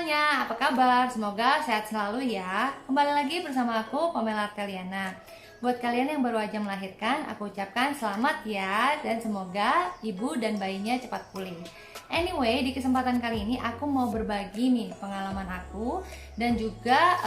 semuanya, apa kabar? Semoga sehat selalu ya. Kembali lagi bersama aku, Pamela Arteliana. Buat kalian yang baru aja melahirkan, aku ucapkan selamat ya. Dan semoga ibu dan bayinya cepat pulih. Anyway, di kesempatan kali ini aku mau berbagi nih pengalaman aku dan juga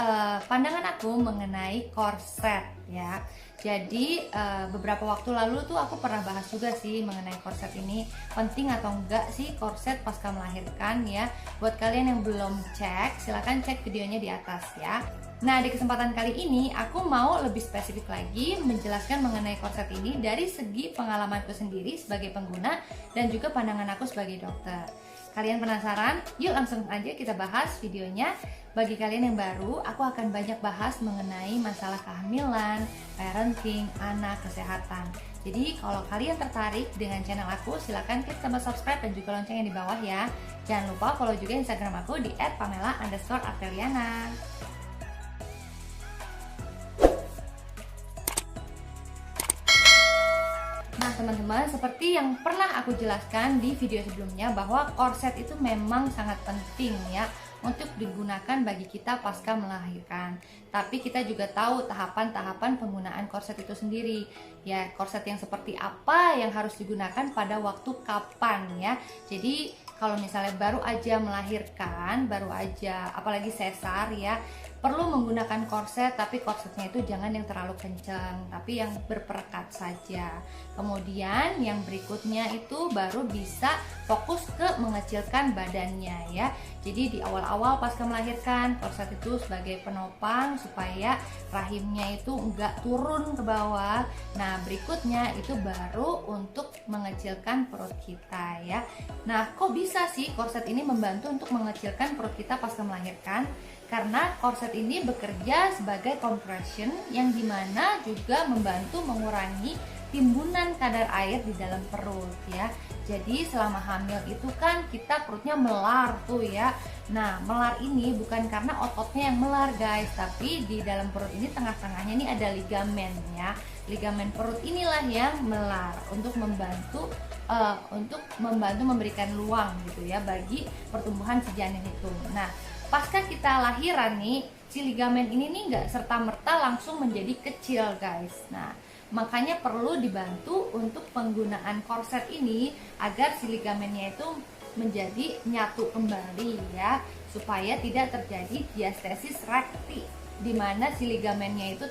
pandangan aku mengenai korset ya. Jadi beberapa waktu lalu tuh aku pernah bahas juga sih mengenai korset ini, penting atau enggak sih korset pasca melahirkan ya. Buat kalian yang belum cek, silahkan cek videonya di atas ya. Nah, di kesempatan kali ini aku mau lebih spesifik lagi menjelaskan mengenai korset ini dari segi pengalamanku sendiri sebagai pengguna dan juga pandangan aku sebagai dokter. Kalian penasaran? Yuk langsung aja kita bahas videonya. Bagi kalian yang baru, aku akan banyak bahas mengenai masalah kehamilan, parenting, anak, kesehatan. Jadi kalau kalian tertarik dengan channel aku, silahkan klik tombol subscribe dan juga lonceng yang di bawah ya. Jangan lupa follow juga Instagram aku di @pamela_arteliana. Nah teman-teman, seperti yang pernah aku jelaskan di video sebelumnya bahwa korset itu memang sangat penting ya untuk digunakan bagi kita pasca melahirkan. Tapi kita juga tahu tahapan-tahapan penggunaan korset itu sendiri. Ya, korset yang seperti apa yang harus digunakan pada waktu kapan ya. Jadi kalau misalnya baru aja melahirkan, baru aja apalagi sesar ya, perlu menggunakan korset, tapi korsetnya itu jangan yang terlalu kencang, tapi yang berperekat saja. Kemudian yang berikutnya itu baru bisa fokus ke mengecilkan badannya ya. Jadi di awal-awal pasca melahirkan, korset itu sebagai penopang supaya rahimnya itu enggak turun ke bawah. Nah berikutnya itu baru untuk mengecilkan perut kita ya. Nah kok bisa sih korset ini membantu untuk mengecilkan perut kita pasca melahirkan? Karena korset ini bekerja sebagai compression yang dimana juga membantu mengurangi timbunan kadar air di dalam perut ya. Jadi selama hamil itu kan kita perutnya melar tuh ya. Nah melar ini bukan karena ototnya yang melar guys, tapi di dalam perut ini tengah-tengahnya ini ada ligamen ya. Ligamen perut inilah yang melar untuk membantu memberikan ruang gitu ya bagi pertumbuhan si janin itu. Nah pasca kita lahiran nih, si ligamen ini nih nggak serta-merta langsung menjadi kecil guys. Nah, makanya perlu dibantu untuk penggunaan korset ini agar si ligamennya itu menjadi nyatu kembali ya, supaya tidak terjadi diastesis recti, di mana si ligamennya itu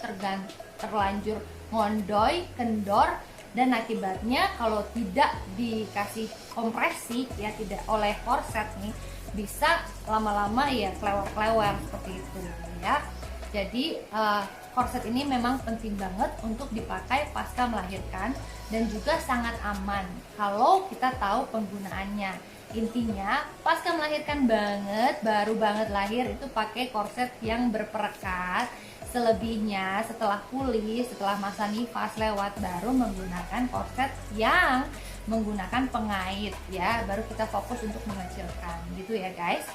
terlanjur ngondoy, kendor, dan akibatnya kalau tidak dikasih kompresi ya, tidak oleh korset nih, bisa lama-lama ya klewer-klewer seperti itu ya. Jadi korset ini memang penting banget untuk dipakai pasca melahirkan dan juga sangat aman kalau kita tahu penggunaannya. Intinya pasca melahirkan banget, baru banget lahir itu pakai korset yang berperekat. Selebihnya setelah pulih, setelah masa nifas lewat, baru menggunakan korset yang menggunakan pengait ya, baru kita fokus untuk mengecilkan gitu ya guys.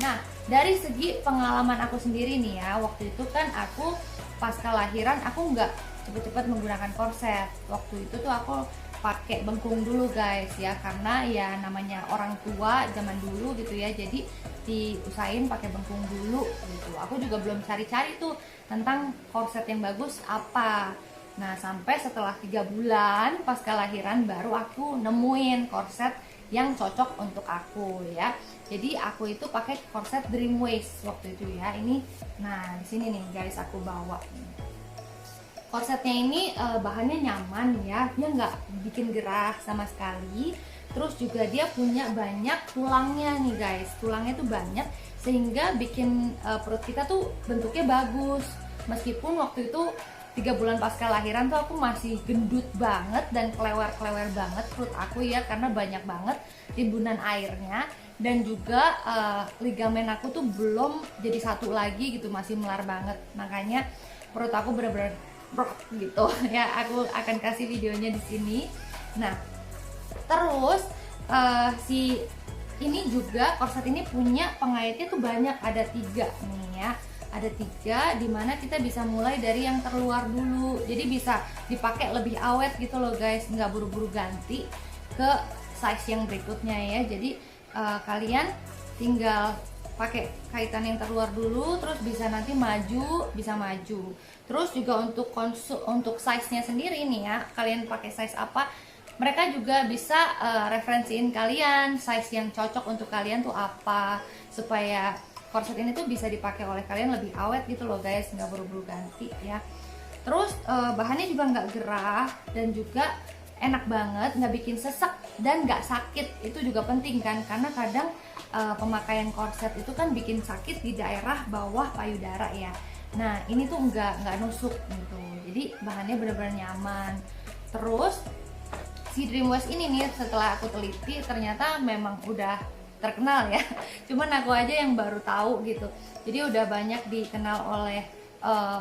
Nah dari segi pengalaman aku sendiri nih ya, waktu itu kan aku pasca lahiran aku nggak cepet-cepet menggunakan korset. Waktu itu tuh aku pakai bengkung dulu guys ya, karena ya namanya orang tua zaman dulu gitu ya, jadi diusahain pakai bengkung dulu gitu. Aku juga belum cari-cari tuh tentang korset yang bagus apa. Nah sampai setelah 3 bulan pasca lahiran baru aku nemuin korset yang cocok untuk aku ya. Jadi aku itu pakai korset Dreamwaist waktu itu ya. Ini, nah di sini nih guys aku bawa. Korsetnya ini bahannya nyaman ya, dia nggak bikin gerah sama sekali. Terus juga dia punya banyak tulangnya nih guys, tulangnya tuh banyak sehingga bikin perut kita tuh bentuknya bagus. Meskipun waktu itu 3 bulan pasca lahiran tuh aku masih gendut banget dan klewer-klewer banget perut aku ya, karena banyak banget timbunan airnya, dan juga ligamen aku tuh belum jadi satu lagi gitu, masih melar banget. Makanya perut aku bener-bener gitu ya. Aku akan kasih videonya di sini. Nah terus si ini juga korset ini punya pengaitnya tuh banyak, ada 3 nih ya. Ada 3 dimana kita bisa mulai dari yang terluar dulu, jadi bisa dipakai lebih awet gitu loh guys, nggak buru-buru ganti ke size yang berikutnya ya. Jadi kalian tinggal pakai kaitan yang terluar dulu, terus bisa nanti maju, bisa maju. Terus juga untuk size-nya sendiri nih ya, kalian pakai size apa, mereka juga bisa referensiin kalian size yang cocok untuk kalian tuh apa, supaya korset ini tuh bisa dipakai oleh kalian lebih awet gitu loh guys, nggak buru-buru ganti ya. Terus bahannya juga nggak gerah dan juga enak banget, nggak bikin sesek dan nggak sakit. Itu juga penting kan, karena kadang pemakaian korset itu kan bikin sakit di daerah bawah payudara ya. Nah ini tuh nggak nusuk gitu, jadi bahannya benar-benar nyaman. Terus si Dreamwash ini nih, setelah aku teliti ternyata memang udah terkenal ya. Cuman aku aja yang baru tahu gitu. Jadi udah banyak dikenal oleh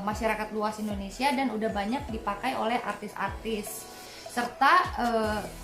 masyarakat luas Indonesia dan udah banyak dipakai oleh artis-artis. Serta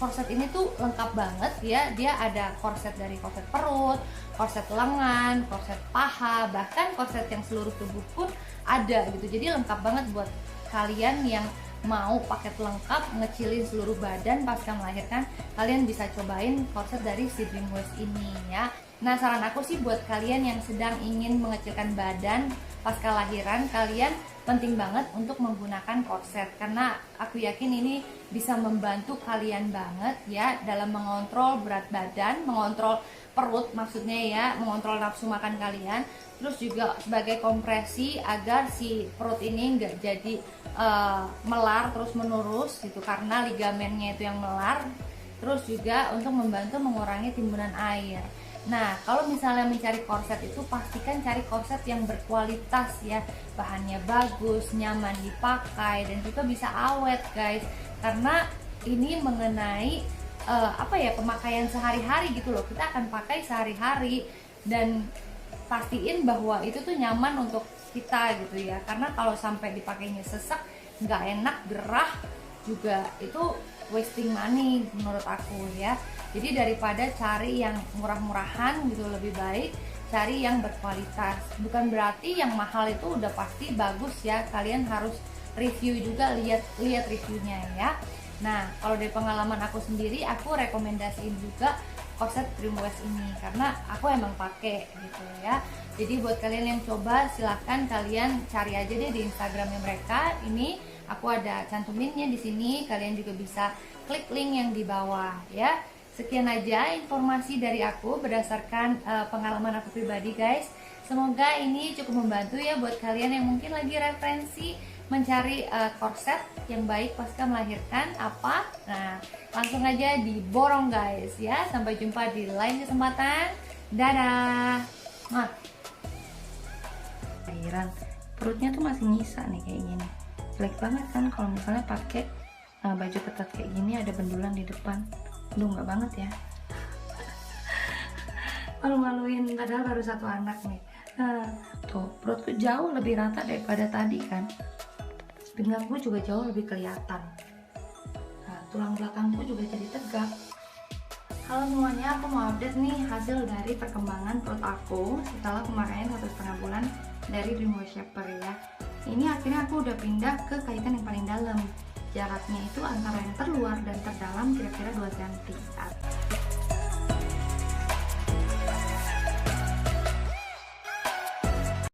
korset ini tuh lengkap banget ya. Dia ada korset dari korset perut, korset lengan, korset paha, bahkan korset yang seluruh tubuh pun ada gitu. Jadi lengkap banget buat kalian yang mau paket lengkap ngecilin seluruh badan pasca melahirkan, kalian bisa cobain korset dari si Dreamwash ini ya. Nah saran aku sih buat kalian yang sedang ingin mengecilkan badan pasca lahiran, kalian penting banget untuk menggunakan korset, karena aku yakin ini bisa membantu kalian banget ya dalam mengontrol berat badan, mengontrol perut maksudnya ya, mengontrol nafsu makan kalian. Terus juga sebagai kompresi agar si perut ini nggak jadi melar terus menerus gitu, karena ligamennya itu yang melar. Terus juga untuk membantu mengurangi timbunan air. Nah kalau misalnya mencari korset itu pastikan cari korset yang berkualitas ya, bahannya bagus, nyaman dipakai, dan juga bisa awet guys, karena ini mengenai pemakaian sehari-hari gitu loh. Kita akan pakai sehari-hari dan pastiin bahwa itu tuh nyaman untuk kita gitu ya, karena kalau sampai dipakainya sesek, nggak enak, gerah juga, itu wasting money menurut aku ya. Jadi daripada cari yang murah-murahan gitu, lebih baik cari yang berkualitas. Bukan berarti yang mahal itu udah pasti bagus ya, kalian harus review juga, lihat reviewnya ya. Nah kalau dari pengalaman aku sendiri, aku rekomendasiin juga korset Dreamwash ini karena aku emang pakai gitu ya. Jadi buat kalian yang coba, silahkan kalian cari aja deh di Instagramnya mereka. Ini aku ada cantuminnya di sini, kalian juga bisa klik link yang di bawah ya. Sekian aja informasi dari aku berdasarkan pengalaman aku pribadi guys. Semoga ini cukup membantu ya buat kalian yang mungkin lagi referensi mencari korset yang baik pasca melahirkan apa. Nah langsung aja diborong guys ya. Sampai jumpa di lain kesempatan. Dadah. Nah, lahiran perutnya tuh masih nyisa nih kayak gini. Jelek banget kan kalau misalnya pakai baju ketat kayak gini ada bendulan di depan. Aduh nggak banget ya. Malu-maluin padahal baru satu anak nih. Tuh perutku jauh lebih rata daripada tadi kan. Pinggangku juga jauh lebih kelihatan. Nah, tulang belakangku juga jadi tegak. Halo semuanya, aku mau update nih hasil dari perkembangan perut aku setelah pemakaian 1,5 bulan dari Dreamwash Shaper ya. Ini akhirnya aku udah pindah ke kaitan yang paling dalam. Jaraknya itu antara yang terluar dan terdalam kira-kira 2 cm.